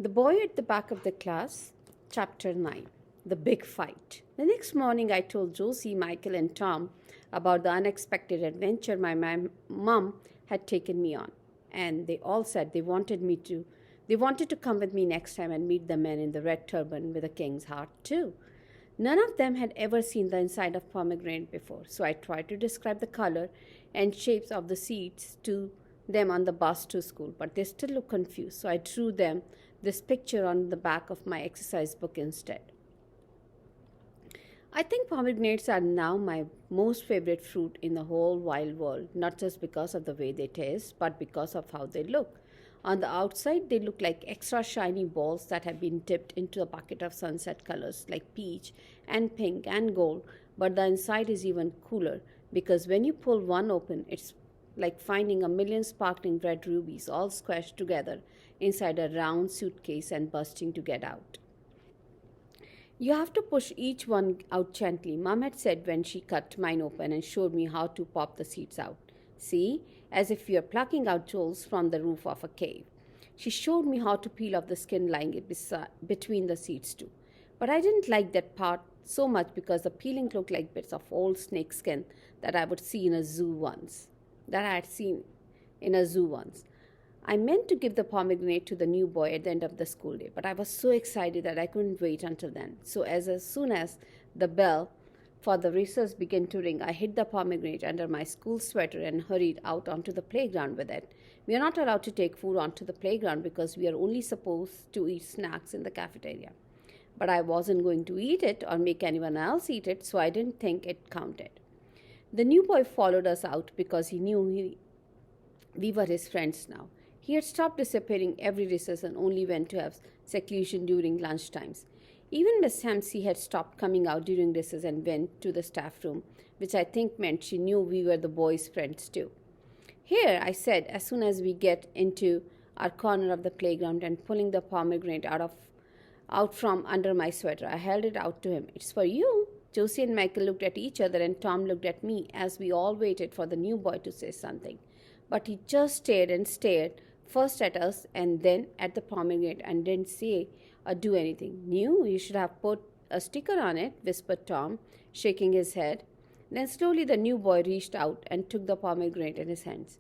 The Boy at the Back of the Class, Chapter 9. The Big Fight. The next morning, I told Josie, Michael, and Tom about the unexpected adventure my mom had taken me on. And they all said they wanted to come with me next time and meet the man in the red turban with a king's heart, too. None of them had ever seen the inside of pomegranate before, so I tried to describe the color and shapes of the seeds to them on the bus to school, but they still looked confused, so I drew them this picture on the back of my exercise book instead. I think pomegranates are now my most favorite fruit in the whole wide world, not just because of the way they taste, but because of how they look. On the outside, they look like extra shiny balls that have been dipped into a bucket of sunset colors like peach and pink and gold, but the inside is even cooler because when you pull one open, it's like finding a million sparkling red rubies all squashed together inside a round suitcase and bursting to get out. You have to push each one out gently, Mom had said when she cut mine open and showed me how to pop the seeds out. See, as if you're plucking out jewels from the roof of a cave. She showed me how to peel off the skin lying between the seeds too. But I didn't like that part so much because the peeling looked like bits of old snake skin that I would see in a zoo once. That I had seen in a zoo once. I meant to give the pomegranate to the new boy at the end of the school day, but I was so excited that I couldn't wait until then. So as soon as the bell for the recess began to ring, I hid the pomegranate under my school sweater and hurried out onto the playground with it. We are not allowed to take food onto the playground because we are only supposed to eat snacks in the cafeteria. But I wasn't going to eat it or make anyone else eat it, so I didn't think it counted. The new boy followed us out because he knew we were his friends now. He had stopped disappearing every recess and only went to have seclusion during lunch times. Even Miss Hampsey had stopped coming out during recess and went to the staff room, which I think meant she knew we were the boys' friends too. Here, I said, as soon as we get into our corner of the playground and pulling the pomegranate out from under my sweater. I held it out to him. It's for you. Josie and Michael looked at each other and Tom looked at me as we all waited for the new boy to say something. But he just stared and stared, first at us and then at the pomegranate and didn't say or do anything. New? You should have put a sticker on it, whispered Tom, shaking his head. Then slowly the new boy reached out and took the pomegranate in his hands.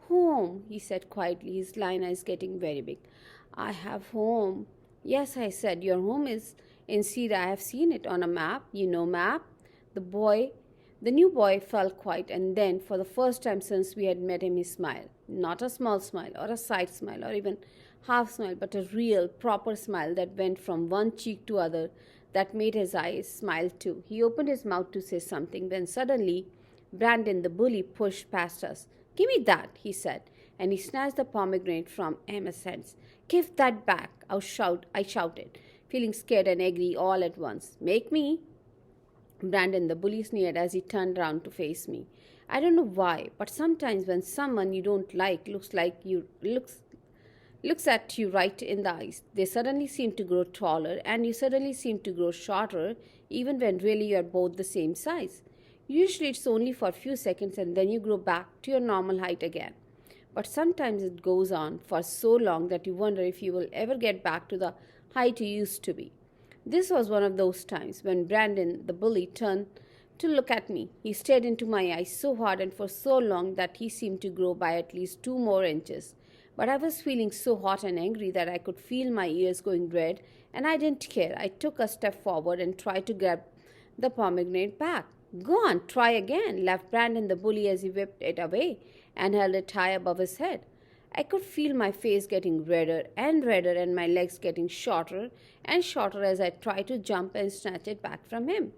Home, he said quietly, his line eyes getting very big. I have home. Yes, I said, your home is in Syria. I have seen it on a map. You know map? The boy, the new boy felt quiet and then, for the first time since we had met him, he smiled. Not a small smile or a side smile or even half smile, but a real, proper smile that went from one cheek to other that made his eyes smile too. He opened his mouth to say something when suddenly Brandon, the bully, pushed past us. Give me that, he said, and he snatched the pomegranate from Emma's hands. Give that back, I shouted, feeling scared and angry all at once. Make me. Brandon, the bully, sneered as he turned round to face me. I don't know why, but sometimes when someone you don't like looks at you right in the eyes, they suddenly seem to grow taller and you suddenly seem to grow shorter, even when really you are both the same size. Usually it's only for a few seconds and then you grow back to your normal height again. But sometimes it goes on for so long that you wonder if you will ever get back to the height you used to be. This was one of those times when Brandon, the bully, turned to look at me. He stared into my eyes so hard and for so long that he seemed to grow by at least 2 more inches. But I was feeling so hot and angry that I could feel my ears going red, and I didn't care. I took a step forward and tried to grab the pomegranate back. Go on, try again, laughed Brandon the bully as he whipped it away and held it high above his head. I could feel my face getting redder and my legs getting shorter and shorter as I tried to jump and snatch it back from him.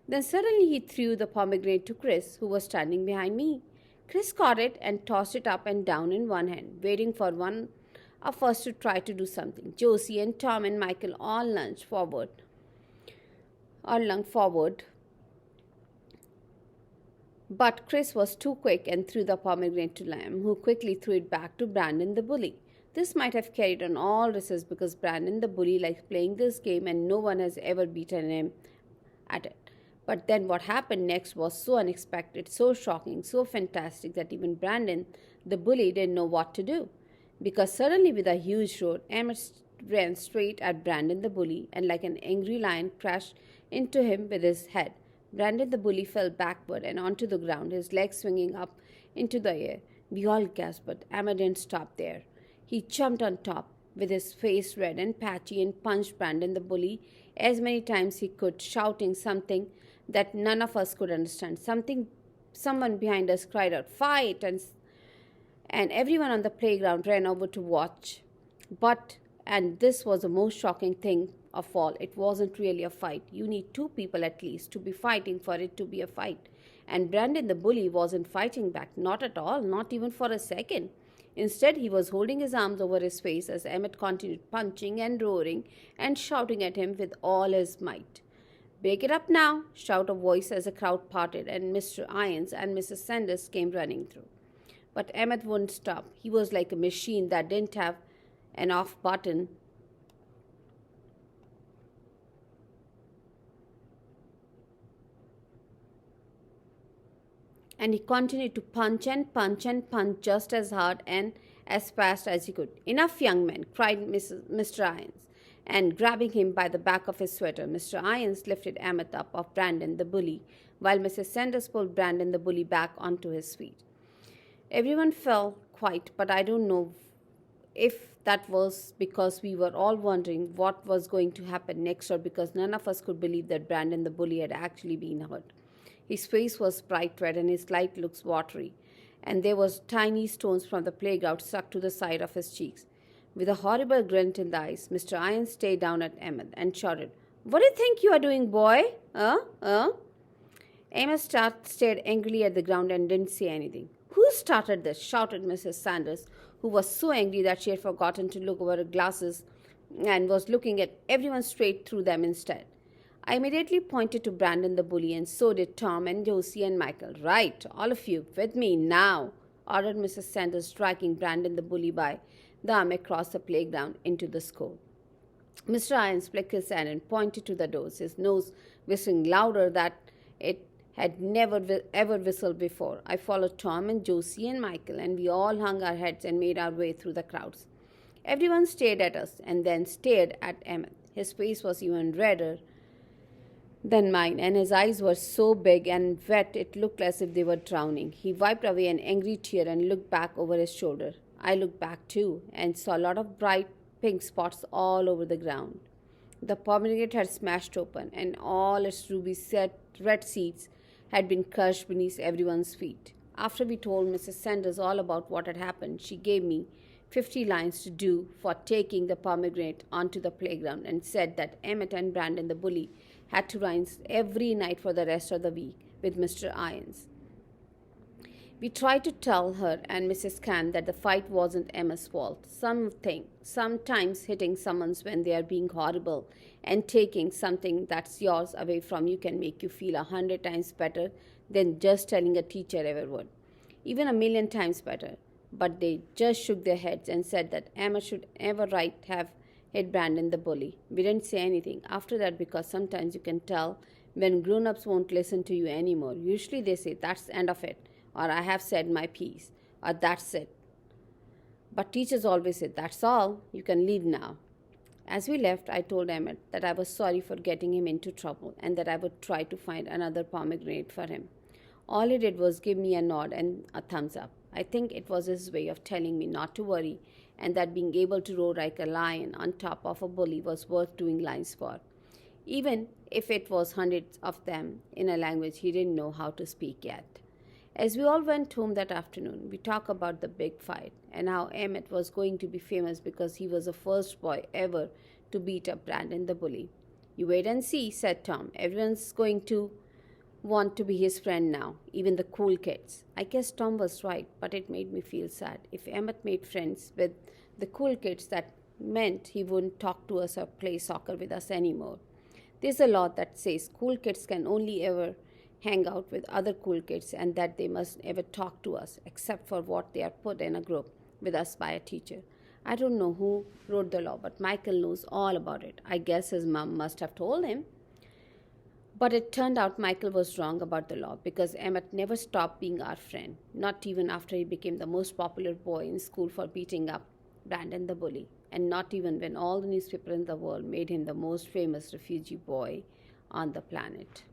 Then suddenly he threw the pomegranate to Chris, who was standing behind me. Chris caught it and tossed it up and down in one hand, waiting for one of us to try to do something. Josie and Tom and Michael all lunged forward, but Chris was too quick and threw the pomegranate to Lamb, who quickly threw it back to Brandon the bully. This might have carried on all races because Brandon the bully likes playing this game and no one has ever beaten him at it. But then what happened next was so unexpected, so shocking, so fantastic that even Brandon, the bully, didn't know what to do. Because suddenly, with a huge roar, Emmett ran straight at Brandon the bully and, like an angry lion, crashed into him with his head. Brandon the bully fell backward and onto the ground, his legs swinging up into the air. We all gasped, but Emmett didn't stop there. He jumped on top, with his face red and patchy, and punched Brandon the bully as many times he could, shouting something that none of us could understand. Someone behind us cried out, "Fight!" and everyone on the playground ran over to watch. But, and this was the most shocking thing of all, it wasn't really a fight. You need two people at least to be fighting for it to be a fight. And Brandon the bully wasn't fighting back, not at all, not even for a second. Instead, he was holding his arms over his face as Emmett continued punching and roaring and shouting at him with all his might. "Break it up now," shouted a voice as the crowd parted and Mr. Irons and Mrs. Sanders came running through. But Emmett wouldn't stop. He was like a machine that didn't have an off button. And he continued to punch and punch and punch just as hard and as fast as he could. "Enough, young man," cried Mr. Irons, and grabbing him by the back of his sweater, Mr. Irons lifted Emmett up off Brandon the bully, while Mrs. Sanders pulled Brandon the bully back onto his feet. Everyone fell quiet, but I don't know if that was because we were all wondering what was going to happen next or because none of us could believe that Brandon the bully had actually been hurt. His face was bright red and his light looks watery, and there was tiny stones from the playground stuck to the side of his cheeks. With a horrible glint in the eyes, Mr. Irons stared down at Emmett and shouted, "What do you think you are doing, boy? Emmett stared angrily at the ground and didn't say anything. "Who started this?" shouted Mrs. Sanders, who was so angry that she had forgotten to look over her glasses and was looking at everyone straight through them instead. I immediately pointed to Brandon the bully, and so did Tom and Josie and Michael. "Right, all of you, with me now," ordered Mrs. Sanders, dragging Brandon the bully by the arm across the playground into the school. Mr. Irons flicked his hand and pointed to the doors, his nose whistling louder than it had never ever whistled before. I followed Tom and Josie and Michael, and we all hung our heads and made our way through the crowds. Everyone stared at us and then stared at Emmett. His face was even redder than mine, and his eyes were so big and wet it looked as if they were drowning. He wiped away an angry tear and looked back over his shoulder. I looked back too and saw a lot of bright pink spots all over the ground. The pomegranate had smashed open, and all its ruby red seeds had been crushed beneath everyone's feet. After we told Mrs. Sanders all about what had happened, she gave me 50 lines to do for taking the pomegranate onto the playground and said that Emmett and Brandon the bully had to rinse every night for the rest of the week with Mr. Irons. We tried to tell her and Mrs. Can that the fight wasn't Emma's fault. Sometimes hitting someone when they are being horrible and taking something that's yours away from you can make you feel 100 times better than just telling a teacher ever would. Even 1,000,000 times better. But they just shook their heads and said that Emma should never have hit Brandon the bully. We didn't say anything after that because sometimes you can tell when grown-ups won't listen to you anymore. Usually they say, "That's the end of it," or "I have said my piece," or "That's it." But teachers always say, "That's all, you can leave now." As we left, I told Emmett that I was sorry for getting him into trouble and that I would try to find another pomegranate for him. All he did was give me a nod and a thumbs up. I think it was his way of telling me not to worry and that being able to roar like a lion on top of a bully was worth doing lines for, even if it was hundreds of them in a language he didn't know how to speak yet. As we all went home that afternoon, we talked about the big fight and how Emmett was going to be famous because he was the first boy ever to beat up Brandon the bully. "You wait and see," said Tom. "Everyone's going to want to be his friend now, even the cool kids." I guess Tom was right, but it made me feel sad. If Emmett made friends with the cool kids, that meant he wouldn't talk to us or play soccer with us anymore. There's a law that says cool kids can only ever hang out with other cool kids and that they must ever talk to us except for what they are put in a group with us by a teacher. I don't know who wrote the law, but Michael knows all about it. I guess his mom must have told him. But it turned out Michael was wrong about the law because Emmett never stopped being our friend, not even after he became the most popular boy in school for beating up Brandon the bully. and not even when all the newspapers in the world made him the most famous refugee boy on the planet.